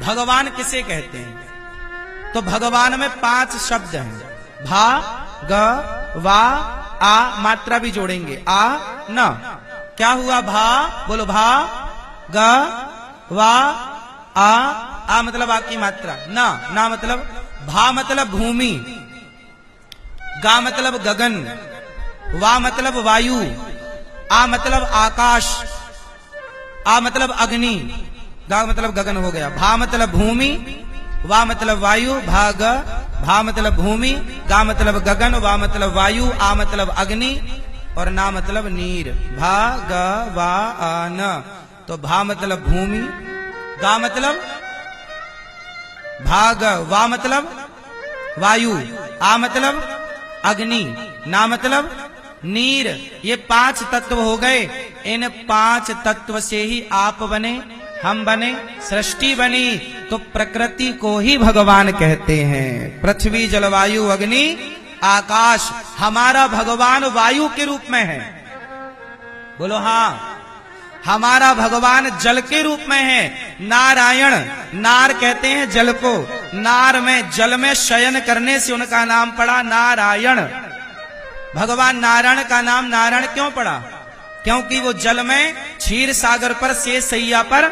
भगवान किसे कहते हैं? तो भगवान में 5 शब्द हैं। भा, ग, वा, आ, मात्रा भी जोड़ेंगे, आ, न। क्या हुआ? भा, बोलो भा, ग, वा, आ मतलब आ की मात्रा, ना मतलब भा मतलब भूमि, गा मतलब गगन, वा मतलब वायु, आ मतलब आकाश, आ मतलब अग्नि, गा मतलब गगन हो गया। भा मतलब भूमि, वा मतलब वायु, भा मतलब भूमि, गा मतलब गगन, वा मतलब वायु, आ मतलब अग्नि और ना मतलब नीर। भा, ग, वा, आ, न। तो भा मतलब भूमि, गा मतलब भाग, वा मतलब वायु, आ मतलब अग्नि, ना मतलब नीर। ये 5 तत्व हो गए। इन 5 तत्व से ही आप बने, हम बने, सृष्टि बनी। तो प्रकृति को ही भगवान कहते हैं। पृथ्वी, जलवायु, अग्नि, आकाश। हमारा भगवान वायु के रूप में है, बोलो हाँ। हमारा भगवान जल के रूप में है। नारायण, नार कहते हैं जल को। नार में, जल में शयन करने से उनका नाम पड़ा नारायण। भगवान नारायण का नाम नारायण क्यों पड़ा? क्योंकि वो जल में क्षीर सागर पर शेष सैया पर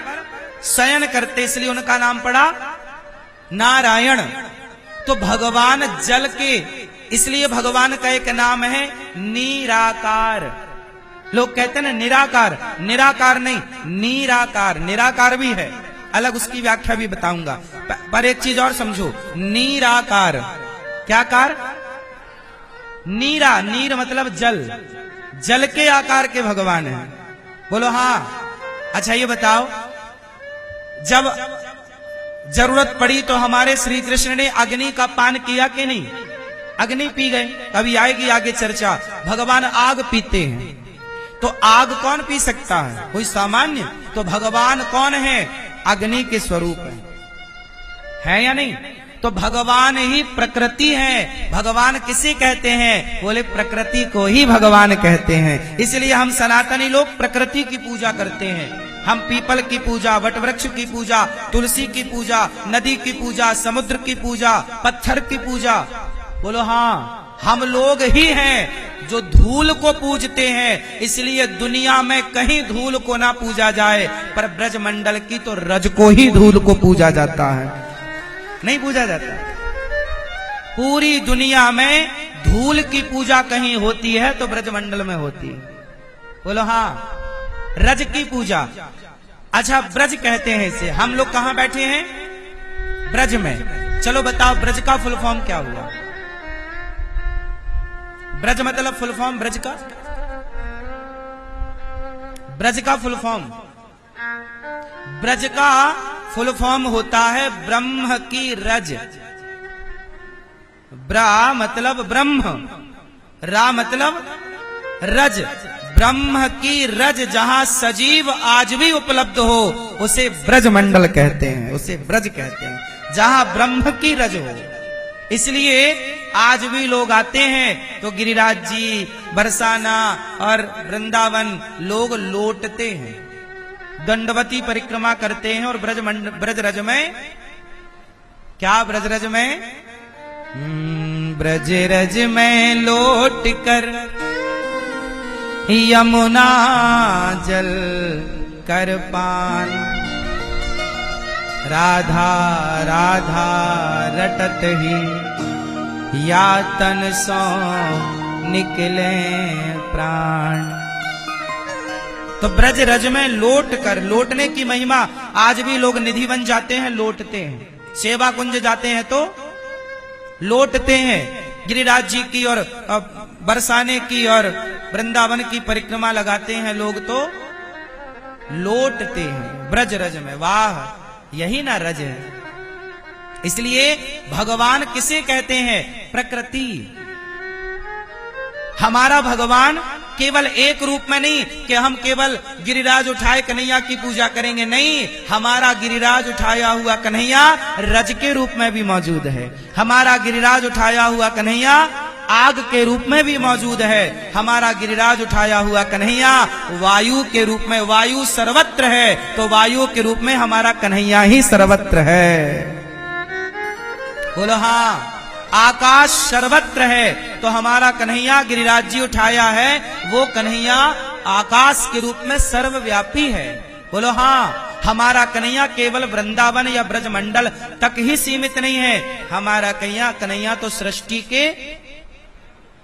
शयन करते, इसलिए उनका नाम पड़ा नारायण। तो भगवान जल के, इसलिए भगवान का एक नाम है निराकार। लोग कहते हैं ना निराकार, निराकार नहीं, निराकार। निराकार भी है अलग, उसकी व्याख्या भी बताऊंगा। पर एक चीज और समझो, निराकार क्या कार? नीरा, नीर मतलब जल, जल के आकार के भगवान है, बोलो हाँ। अच्छा ये बताओ, जब जरूरत पड़ी तो हमारे श्री कृष्ण ने अग्नि का पान किया कि नहीं? अग्नि पी गए। अभी आएगी आगे चर्चा। भगवान आग पीते हैं। तो आग कौन पी सकता है? कोई सामान्य? तो भगवान कौन है? अग्नि के स्वरूप है या नहीं? तो भगवान ही प्रकृति है। भगवान किसे कहते हैं? बोले प्रकृति को ही भगवान कहते हैं। इसलिए हम सनातनी लोग प्रकृति की पूजा करते हैं। हम पीपल की पूजा, वटवृक्ष की पूजा, तुलसी की पूजा, नदी की पूजा, समुद्र की पूजा, पत्थर की पूजा, बोलो हाँ। हम लोग ही हैं जो धूल को पूजते हैं। इसलिए दुनिया में कहीं धूल को ना पूजा जाए, पर ब्रजमंडल की तो रज को ही धूल को पूजा जाता है, नहीं पूजा जाता। पूरी दुनिया में धूल की पूजा कहीं होती है तो ब्रजमंडल में होती है, बोलो हाँ। रज की पूजा। अच्छा ब्रज कहते हैं इसे। हम लोग कहां बैठे हैं? ब्रज में। चलो बताओ ब्रज का फुल फॉर्म क्या हुआ? ब्रज मतलब फुल फॉर्म ब्रज का, ब्रज का फुल फॉर्म, ब्रज का फुल फॉर्म होता है ब्रह्म की रज। ब्रा मतलब ब्रह्म, रा मतलब रज। ब्रह्म की रज जहां सजीव आज भी उपलब्ध हो उसे ब्रज मंडल कहते हैं, उसे ब्रज कहते हैं, जहां ब्रह्म की रज हो। इसलिए आज भी लोग आते हैं तो गिरिराज जी, बरसाना और वृंदावन लोग लौटते हैं, दंडवती परिक्रमा करते हैं। और ब्रज रज में क्या? ब्रज रज में ब्रज रज में लौट कर यमुना जल कर पान, राधा राधा रटत ही या तन सो निकले प्राण। तो ब्रज रज में लौट कर, लौटने की महिमा। आज भी लोग निधि बन जाते हैं, लौटते हैं। सेवा कुंज जाते हैं तो लौटते हैं। गिरिराज जी की और बरसाने की और वृंदावन की परिक्रमा लगाते हैं लोग तो लौटते हैं ब्रज रज में। वाह, यही ना रज है। इसलिए भगवान किसे कहते हैं? प्रकृति। हमारा भगवान केवल एक रूप में नहीं कि हम केवल गिरिराज उठाए कन्हैया की पूजा करेंगे, नहीं। हमारा गिरिराज उठाया हुआ कन्हैया रज के रूप में भी मौजूद है। हमारा गिरिराज उठाया हुआ कन्हैया आग के रूप में भी मौजूद है। हमारा गिरिराज उठाया हुआ कन्हैया वायु के रूप में, वायु सर्वत्र है तो वायु के रूप में हमारा कन्हैया ही सर्वत्र है। बोलो हाँ। आकाश सर्वत्र है तो हमारा कन्हैया गिरिराज जी उठाया है, वो कन्हैया आकाश के रूप में सर्वव्यापी है। बोलो हाँ। हमारा कन्हैया केवल वृंदावन या ब्रजमंडल तक ही सीमित नहीं है, हमारा कन्हैया तो सृष्टि के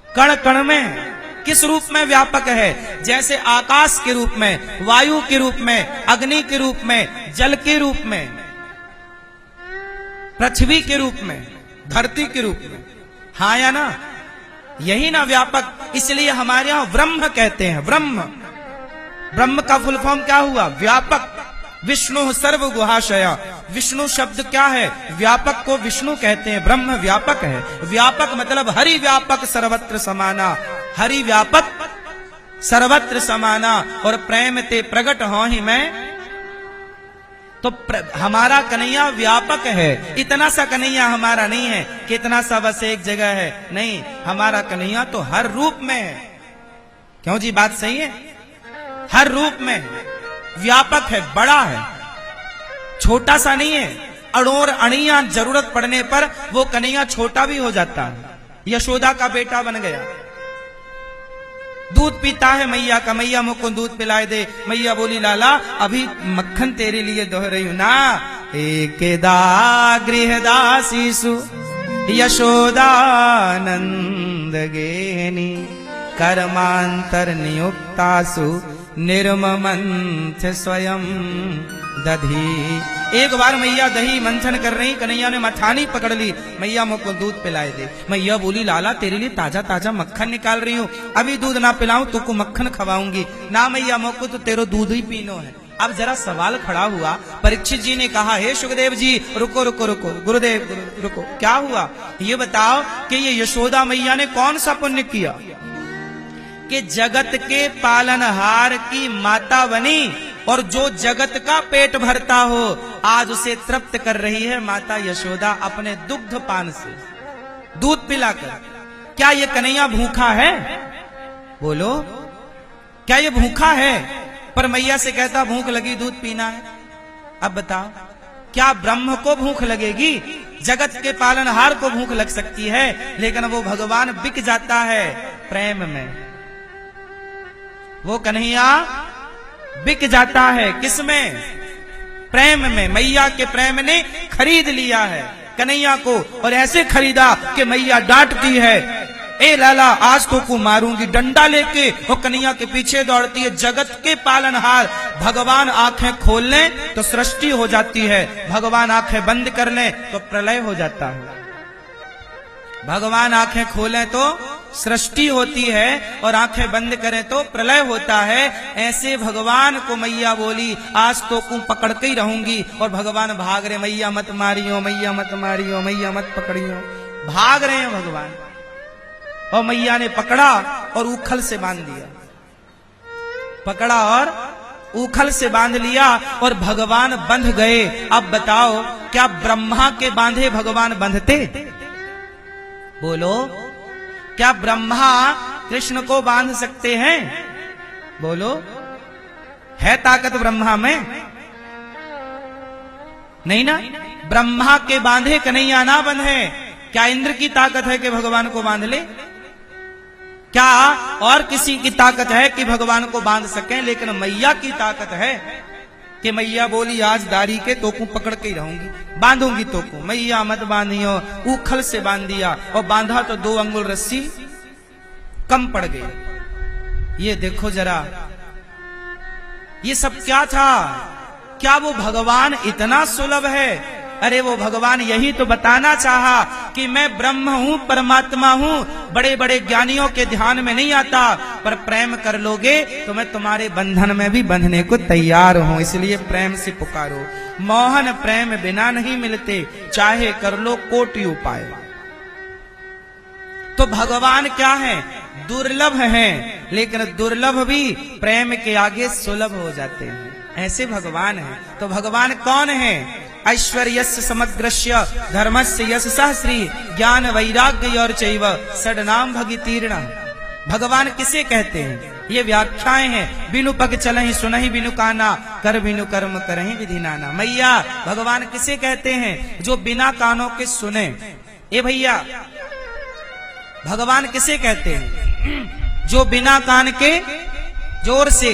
कण कण में किस रूप में व्यापक है। जैसे आकाश के रूप में, वायु के रूप में, अग्नि के रूप में, जल के रूप में, पृथ्वी के रूप में, धरती के रूप में, हाँ या ना, यही ना व्यापक। इसलिए हमारे यहां ब्रह्म कहते हैं। ब्रह्म का फुल फॉर्म क्या हुआ? व्यापक। विष्णु सर्व गुहाशया, विष्णु शब्द क्या है? व्यापक को विष्णु कहते हैं। ब्रह्म व्यापक है। व्यापक मतलब हरि व्यापक सर्वत्र समाना, हरि व्यापक सर्वत्र समाना। और प्रेम ते प्रगट हो ही मैं, तो हमारा कन्हैया व्यापक है। इतना सा कन्हैया हमारा नहीं है कि इतना सा बस एक जगह है, नहीं, हमारा कन्हैया तो हर रूप में है। क्यों जी, बात सही है? हर रूप में व्यापक है, बड़ा है, छोटा सा नहीं है। अड़ोर अणिया जरूरत पड़ने पर वो कन्हैया छोटा भी हो जाता है। यशोदा का बेटा बन गया, दूध पीता है मैया का, मैया मुझको दूध पिलाए दे। मैया बोली लाला अभी मक्खन तेरे लिए दोह रही हूं ना। एकेदा गृहदासीसु यशोदानंद गेनी कर्मांतर नियुक्तासु निर्ममंथ स्वयं दधी। एक बार मैया दही मंथन कर रही, कन्हैया ने मथानी पकड़ ली, मैया मुझको दूध पिलाए दे। मैया बोली लाला तेरे लिए ताजा ताजा मक्खन निकाल रही हूँ, अभी दूध ना पिलाऊं तो को मक्खन खवाऊंगी ना। मैया मुझको तो तेरो दूध ही पीनो है। अब जरा सवाल खड़ा हुआ, परीक्षित जी ने कहा हे सुखदेव जी रुको रुको रुको, गुरुदेव रुको, क्या हुआ ये बताओ कि ये यशोदा मैया ने कौन सा पुण्य किया कि जगत के पालनहार की माता बनी और जो जगत का पेट भरता हो आज उसे तृप्त कर रही है माता यशोदा अपने दुग्ध पान से, दूध पिलाकर। क्या ये कन्हैया भूखा है? बोलो, क्या ये भूखा है? पर मैया से कहता भूख लगी दूध पीना है। अब बताओ, क्या ब्रह्म को भूख लगेगी? जगत के पालनहार को भूख लग सकती है, लेकिन वो भगवान बिक जाता है प्रेम में। वो कन्हैया बिक जाता है किसमें? प्रेम में। मैया के प्रेम ने खरीद लिया है कन्हैया को, और ऐसे खरीदा कि मैया डांटती है, ए लाला आज तो को मारूंगी, डंडा लेके वो कन्हैया के पीछे दौड़ती है। जगत के पालनहार भगवान आंखें खोल लें तो सृष्टि हो जाती है, भगवान आंखें बंद कर लें तो प्रलय हो जाता है। भगवान आंखें खोलें तो सृष्टि होती है और आंखें बंद करें तो प्रलय होता है। ऐसे भगवान को मैया बोली आज तो को पकड़ के ही रहूंगी, और भगवान भाग रहे, मैया मत मारियो, मैया मत मारियो, मैया मत पकड़ियो, भाग रहे हैं भगवान। और मैया ने पकड़ा और उखल से बांध दिया, पकड़ा और उखल से बांध लिया और भगवान बंध गए। अब बताओ क्या ब्रह्मा के बांधे भगवान बंधते? बोलो, क्या ब्रह्मा कृष्ण को बांध सकते हैं? बोलो, है ताकत ब्रह्मा में? नहीं ना। ब्रह्मा के बांधे कन्हैया ना बंधे। क्या इंद्र की ताकत है कि भगवान को बांध ले? क्या और किसी की ताकत है कि भगवान को बांध सकें? लेकिन मैया की ताकत है कि मैया बोली आज दाढ़ी के तोकू पकड़ के ही रहूंगी, बांधूंगी तोकू। मैया मत बांधियो, उखल से बांध दिया, और बांधा तो 2 अंगुल रस्सी कम पड़ गई। ये देखो जरा, ये सब क्या था? क्या वो भगवान इतना सुलभ है? अरे वो भगवान यही तो बताना चाहा कि मैं ब्रह्म हूं, परमात्मा हूं। बड़े बड़े ज्ञानियों के ध्यान में नहीं आता, पर प्रेम कर लोगे तो मैं तुम्हारे बंधन में भी बंधने को तैयार हूं। इसलिए प्रेम से पुकारो। मोहन प्रेम बिना नहीं मिलते, चाहे कर लो कोटि उपाय। तो भगवान क्या है? दुर्लभ हैं, लेकिन दुर्लभ भी प्रेम के आगे सुलभ हो जाते हैं। ऐसे भगवान है। तो भगवान कौन है? ऐश्वर्यस्य समग्रस्य धर्मस्य यश सहस्री ज्ञान वैराग्य और चैव षडनाम भगितीर्ण। भगवान किसे कहते हैं? ये व्याख्याएं हैं। बिनु पग चलहि सुनहि बिनु काना, कर बिनु कर्म करहि विधि नाना। मैया भगवान किसे कहते हैं? जो बिना कानों के सुने। ए भैया भगवान किसे कहते हैं? जो बिना कान के, जोर से,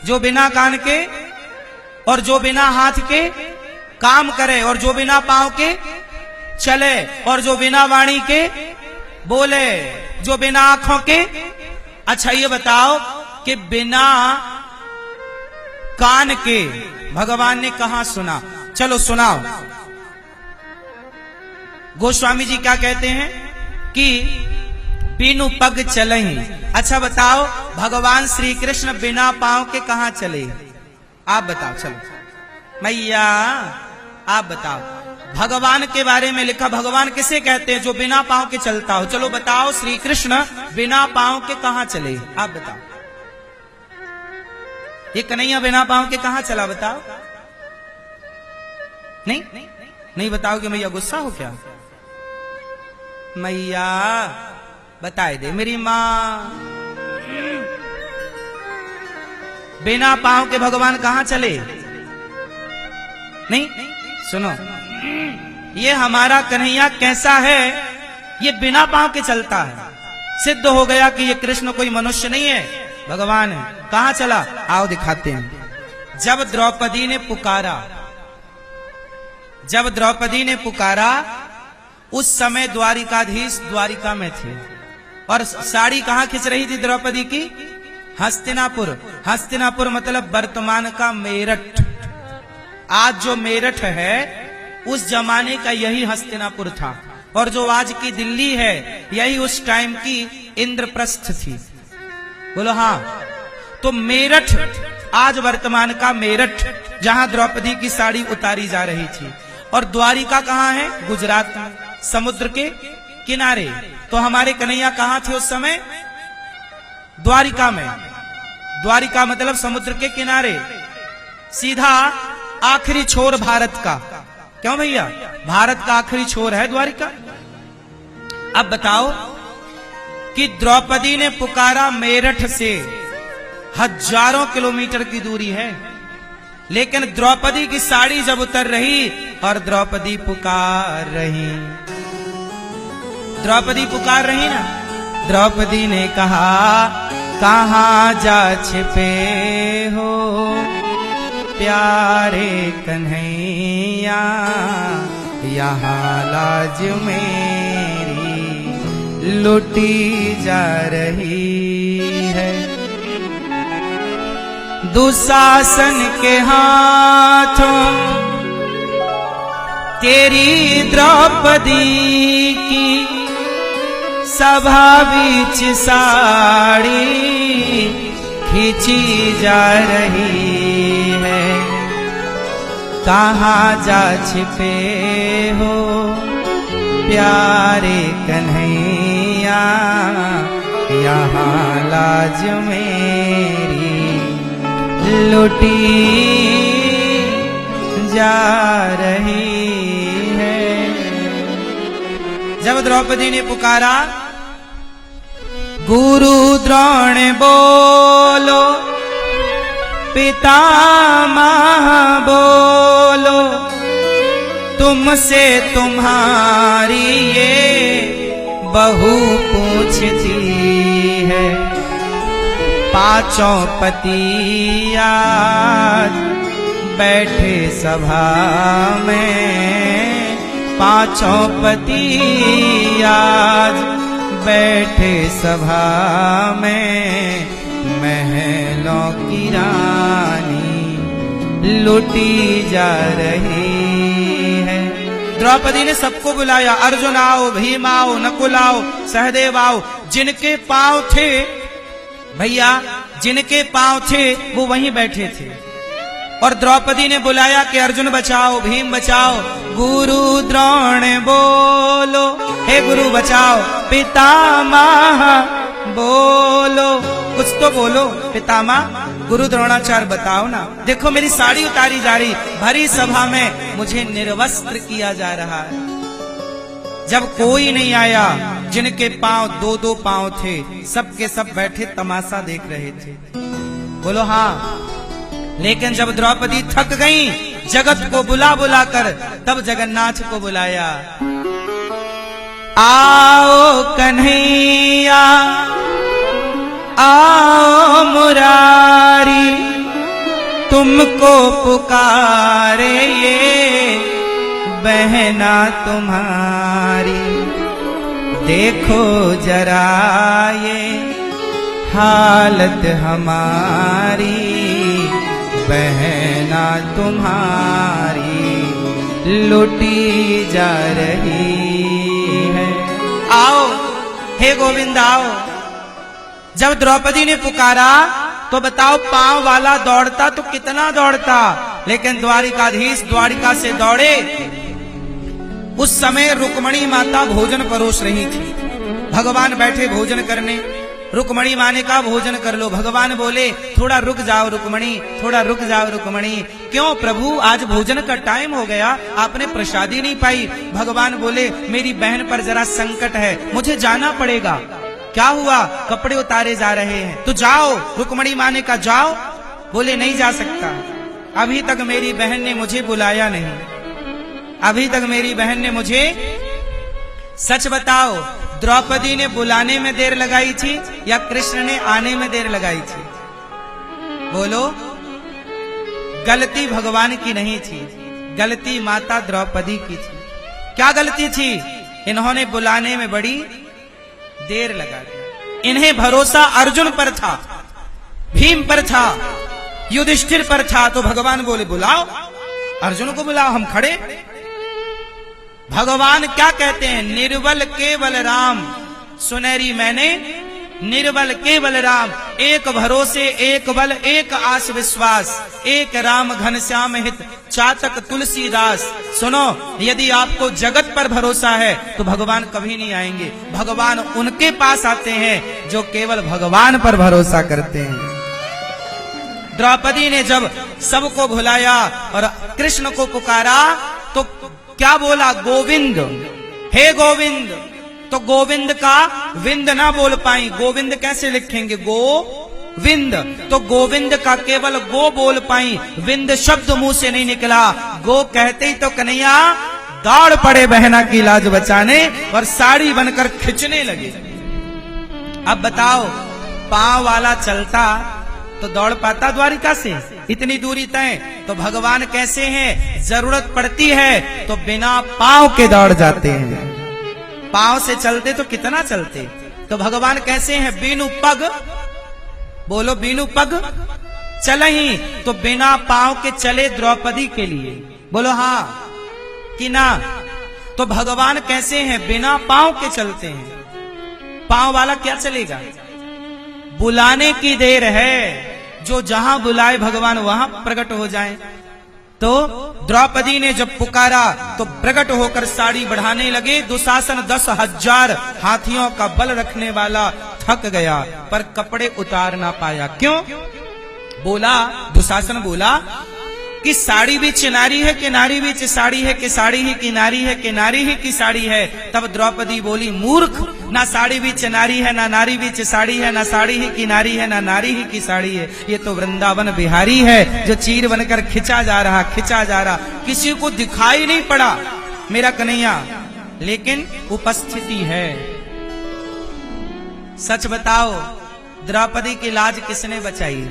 जो बिना कान के और जो बिना हाथ के काम करे, और जो बिना पांव के चले, और जो बिना वाणी के बोले, जो बिना आंखों के। अच्छा ये बताओ कि बिना कान के भगवान ने कहां सुना? चलो सुनाओ। गोस्वामी जी क्या कहते हैं कि बिनु पग चलहि। अच्छा बताओ भगवान श्री कृष्ण बिना पांव के कहां चले? आप बताओ। चलो मैया आप बताओ। भगवान के बारे में लिखा, भगवान किसे कहते हैं? जो बिना पांव के चलता हो। चलो बताओ श्री कृष्ण बिना पांव के कहां चले? आप बताओ। ये कन्हैया बिना पांव के कहां चला? बताओ। नहीं बताओगे मैया? गुस्सा हो क्या? मैया बताए दे मेरी माँ। बिना पांव के भगवान कहां चले? नहीं सुनो, ये हमारा कन्हैया कैसा है? ये बिना पांव के चलता है। सिद्ध हो गया कि ये कृष्ण कोई मनुष्य नहीं है, भगवान है। कहां चला? आओ दिखाते हैं। जब द्रौपदी ने पुकारा, जब द्रौपदी ने पुकारा, उस समय द्वारिकाधीश द्वारिका में थे। और साड़ी कहां खिंच रही थी द्रौपदी की? हस्तिनापुर। हस्तिनापुर मतलब वर्तमान का मेरठ। आज जो मेरठ है उस जमाने का यही हस्तिनापुर था, और जो आज की दिल्ली है यही उस टाइम की इंद्रप्रस्थ थी। बोलो हाँ। तो मेरठ, आज वर्तमान का मेरठ, जहां द्रौपदी की साड़ी उतारी जा रही थी। और द्वारिका कहां है? गुजरात में, समुद्र के किनारे। तो हमारे कन्हैया कहां थे उस समय? द्वारिका में। द्वारिका मतलब समुद्र के किनारे, सीधा आखिरी छोर भारत का। क्यों भैया? भारत का आखिरी छोर है द्वारिका। अब बताओ कि द्रौपदी ने पुकारा मेरठ से हजारों किलोमीटर की दूरी है, लेकिन द्रौपदी की साड़ी जब उतर रही और द्रौपदी पुकार रही, द्रौपदी पुकार रही ना, द्रौपदी ने कहा कहां जा छिपे हो प्यारे कन्हैया, यहाँ लाज मेरी लुटी जा रही है। दुशासन के हाथों तेरी द्रौपदी की सभा बीच साड़ी खींची जा रही है। कहाँ जा छिपे हो प्यारे कन्हैया, यहाँ लाज मेरी लुटी जा रही है। जब द्रौपदी ने पुकारा गुरु द्रोण बोलो पितामह बोलो, तुमसे तुम्हारी ये बहू पूछती है। पांचों पति आज बैठे सभा में, पांचों पति आज बैठे सभा में, महलों की रानी लुटी जा रही है। द्रौपदी ने सबको बुलाया, अर्जुन आओ, भीम आओ, नकुल आओ, सहदेव आओ। जिनके पांव थे भैया, जिनके पांव थे वो वहीं बैठे थे। और द्रौपदी ने बुलाया कि अर्जुन बचाओ, भीम बचाओ, गुरु द्रोण बोलो, हे गुरु बचाओ, पितामह बोलो, कुछ तो बोलो, पितामह गुरु द्रोणाचार्य बताओ ना, देखो मेरी साड़ी उतारी जा रही, भरी सभा में मुझे निर्वस्त्र किया जा रहा है। जब कोई नहीं आया, जिनके पांव दो दो पांव थे, सबके सब बैठे तमाशा देख रहे थे। बोलो हाँ। लेकिन जब द्रौपदी थक गई, जगत को बुला बुला कर तब जगन्नाथ को बुलाया। आओ कन्हैया आओ मुरारी, तुमको पुकारे ये बहना तुम्हारी। देखो जरा ये हालत हमारी, बहना तुम्हारी लुटी जा रही है। आओ हे गोविंद आओ। जब द्रौपदी ने पुकारा तो बताओ, पांव वाला दौड़ता तो कितना दौड़ता, लेकिन द्वारिकाधीश द्वारिका से दौड़े। उस समय रुक्मणी माता भोजन परोस रही थी, भगवान बैठे भोजन करने। रुक्मणी माँ ने कहा भोजन कर लो। भगवान बोले थोड़ा रुक जाओ रुक्मणी, थोड़ा रुक जाओ रुक्मणी। क्यों प्रभु, आज भोजन का टाइम हो गया, आपने प्रसादी नहीं पाई। भगवान बोले मेरी बहन पर जरा संकट है, मुझे जाना पड़ेगा। क्या हुआ? कपड़े उतारे जा रहे हैं। तो जाओ। रुक्मणी माँ ने कहा जाओ। बोले नहीं जा सकता, अभी तक मेरी बहन ने मुझे बुलाया नहीं, अभी तक मेरी बहन ने मुझे। सच बताओ, द्रौपदी ने बुलाने में देर लगाई थी या कृष्ण ने आने में देर लगाई थी? बोलो। गलती भगवान की नहीं थी, गलती माता द्रौपदी की थी। क्या गलती थी? इन्होंने बुलाने में बड़ी देर लगा दी। इन्हें भरोसा अर्जुन पर था, भीम पर था, युधिष्ठिर पर था। तो भगवान बोले बुलाओ, अर्जुन को बुलाओ, हम खड़े। भगवान क्या कहते हैं? निर्बल केवल राम सुनहरी मैंने, निर्बल केवल राम, एक भरोसे एक बल एक आस विश्वास, एक राम घनश्याम हित चातक तुलसीदास। सुनो, यदि आपको जगत पर भरोसा है तो भगवान कभी नहीं आएंगे। भगवान उनके पास आते हैं जो केवल भगवान पर भरोसा करते हैं। द्रौपदी ने जब सबको भुलाया और कृष्ण को पुकारा तो क्या बोला? गोविंद, हे गोविंद। तो गोविंद का विंद ना बोल पाई, गोविंद कैसे लिखेंगे? गोविंद। तो गोविंद का केवल गो बोल पाई, विंद शब्द मुंह से नहीं निकला। गो कहते ही तो कन्हैया दौड़ पड़े बहना की लाज बचाने और साड़ी बनकर खिंचने लगे। अब बताओ, पांव वाला चलता तो दौड़ पाता द्वारिका से? इतनी दूरी तय। तो भगवान कैसे हैं? जरूरत पड़ती है तो बिना पांव के दौड़ जाते हैं। पांव से चलते तो कितना चलते। तो भगवान कैसे हैं? बिनु पग। बोलो बिनु पग चले ही। तो बिना पांव के चले द्रौपदी के लिए। बोलो हाँ कि ना? तो भगवान कैसे हैं? बिना पांव के चलते हैं। पांव वाला क्या चलेगा? बुलाने की देर है, जो जहां बुलाए भगवान वहां प्रकट हो जाए। तो द्रौपदी ने जब पुकारा तो प्रकट होकर साड़ी बढ़ाने लगे। दुशासन 10,000 हाथियों का बल रखने वाला थक गया पर कपड़े उतार ना पाया। क्यों? बोला, दुशासन बोला कि साड़ी भी चिनारी है कि नारी भी साड़ी है कि साड़ी ही की नारी है कि नारी ही की साड़ी है। तब द्रौपदी बोली मूर्ख, ना साड़ी भी चिनारी है ना नारी भी साड़ी है, ना साड़ी ही की नारी है ना नारी ही की साड़ी है। ये तो वृंदावन बिहारी है जो चीर बनकर खिंचा जा रहा, खिंचा जा रहा। किसी को दिखाई नहीं पड़ा मेरा कन्हैया, लेकिन उपस्थिति है। सच बताओ, द्रौपदी की लाज किसने बचाई?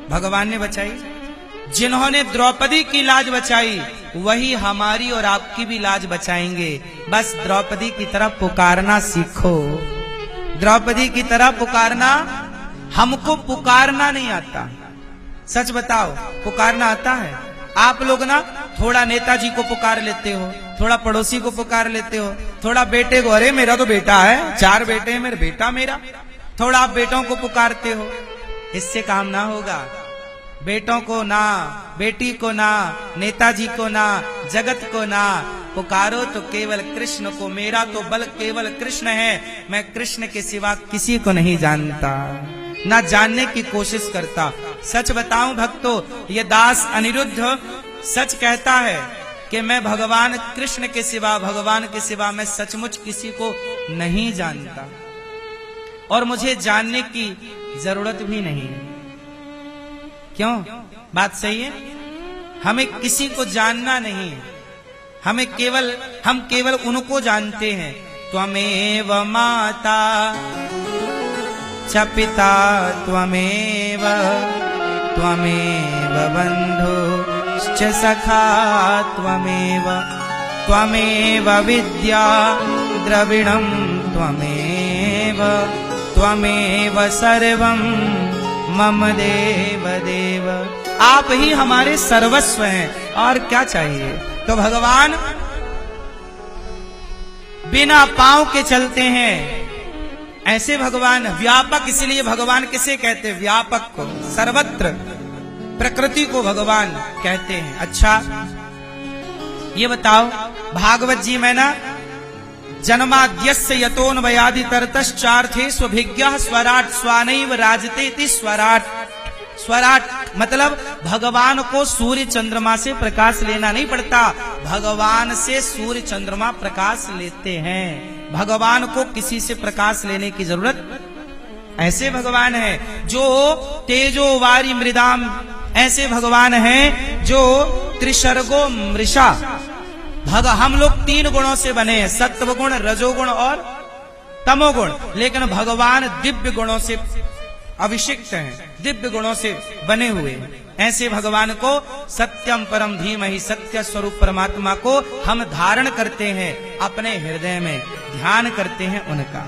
भगवान ने बचाई। जिन्होंने द्रौपदी की लाज बचाई वही हमारी और आपकी भी लाज बचाएंगे। बस द्रौपदी की तरह पुकारना सीखो। द्रौपदी की तरह पुकारना। हमको पुकारना नहीं आता। सच बताओ, पुकारना आता है? आप लोग ना थोड़ा नेताजी को पुकार लेते हो, थोड़ा पड़ोसी को पुकार लेते हो, थोड़ा बेटे को, अरे मेरा तो बेटा है, 4 बेटे हैं, मेरे बेटा मेरा। थोड़ा आप बेटों को पुकारते हो। इससे काम ना होगा। बेटों को ना, बेटी को ना, नेताजी को ना, जगत को ना, पुकारो तो केवल कृष्ण को। मेरा तो बल केवल कृष्ण है, मैं कृष्ण के सिवा किसी को नहीं जानता। ना जानने की कोशिश करता। सच बताऊं भक्तों, ये दास अनिरुद्ध सच कहता है कि मैं भगवान कृष्ण के सिवा, भगवान के सिवा मैं सचमुच किसी को नहीं जानता और मुझे जानने की जरूरत भी नहीं है। क्यों? बात सही है, हमें किसी को जानना नहीं है, हम केवल उनको जानते हैं। त्वमेव माता च पिता त्वमेव, त्वमेव बन्धुश्च सखा त्वमेव, त्वमेव विद्या द्रविणं त्वमेव, त्वमेव सर्वं मम देव देव। आप ही हमारे सर्वस्व हैं और क्या चाहिए। तो भगवान बिना पांव के चलते हैं, ऐसे भगवान व्यापक। इसलिए भगवान किसे कहते हैं? व्यापक को, सर्वत्र प्रकृति को भगवान कहते हैं। अच्छा ये बताओ, भागवत जी में ना जन्माद्यस्य यतोन्वयादि तरतश्चार्थेष्वभिज्ञः स्वराट स्वानैव राजते इति स्वराट। स्वराट मतलब भगवान को सूर्य चंद्रमा से प्रकाश लेना नहीं पड़ता, भगवान से सूर्य चंद्रमा प्रकाश लेते हैं। भगवान को किसी से प्रकाश लेने की जरूरत। ऐसे भगवान है जो तेजो वारी मृदाम, ऐसे भगवान हैं जो त्रिशर्गो मृषा। हम लोग 3 गुणों से बने हैं, सत्व गुण, रजोगुण और तमोगुण, लेकिन भगवान दिव्य गुणों से अभिषिक्त हैं, दिव्य गुणों से बने हुए हैं। ऐसे भगवान को सत्यम परम धीमहि, सत्य स्वरूप परमात्मा को हम धारण करते हैं, अपने हृदय में ध्यान करते हैं उनका।